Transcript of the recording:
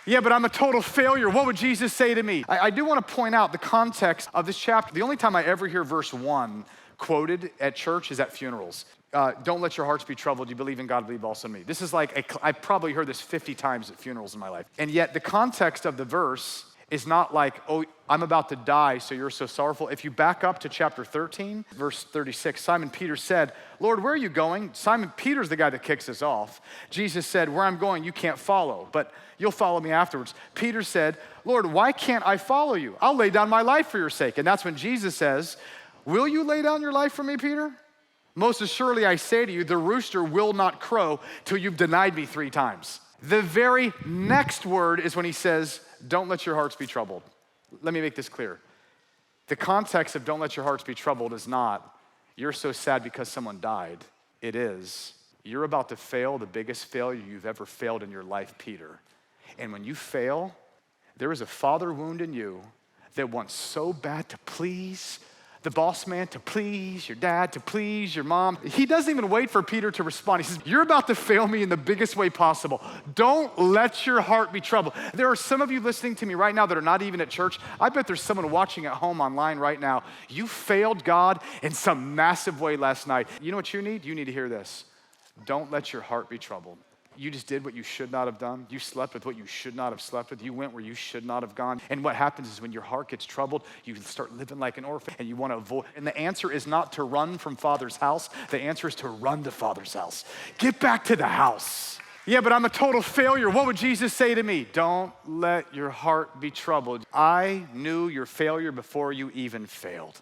Yeah, but I'm a total failure. What would Jesus say to me? I do want to point out the context of this chapter. The only time I ever hear verse 1 quoted at church is at funerals. Don't let your hearts be troubled. You believe in God, believe also in me. This is like, I've probably heard this 50 times at funerals in my life. And yet the context of the verse is not like, oh, I'm about to die, so you're so sorrowful. If you back up to chapter 13, verse 36, Simon Peter said, Lord, where are you going? Simon Peter's the guy that kicks us off. Jesus said, where I'm going, you can't follow, but you'll follow me afterwards. Peter said, Lord, why can't I follow you? I'll lay down my life for your sake. And that's when Jesus says, will you lay down your life for me, Peter? Most assuredly, I say to you, the rooster will not crow till you've denied me 3 times. The very next word is when he says, don't let your hearts be troubled. Let me make this clear. The context of don't let your hearts be troubled is not, you're so sad because someone died. It is, you're about to fail the biggest failure you've ever failed in your life, Peter. And when you fail, there is a father wound in you that wants so bad to please the boss man, to please your dad, to please your mom. He doesn't even wait for Peter to respond. He says, you're about to fail me in the biggest way possible. Don't let your heart be troubled. There are some of you listening to me right now that are not even at church. I bet there's someone watching at home online right now. You failed God in some massive way last night. You know what you need? You need to hear this. Don't let your heart be troubled. You just did what you should not have done. You slept with what you should not have slept with. You went where you should not have gone. And what happens is when your heart gets troubled, you start living like an orphan and you want to avoid. And the answer is not to run from Father's house. The answer is to run to Father's house. Get back to the house. Yeah, but I'm a total failure. What would Jesus say to me? Don't let your heart be troubled. I knew your failure before you even failed.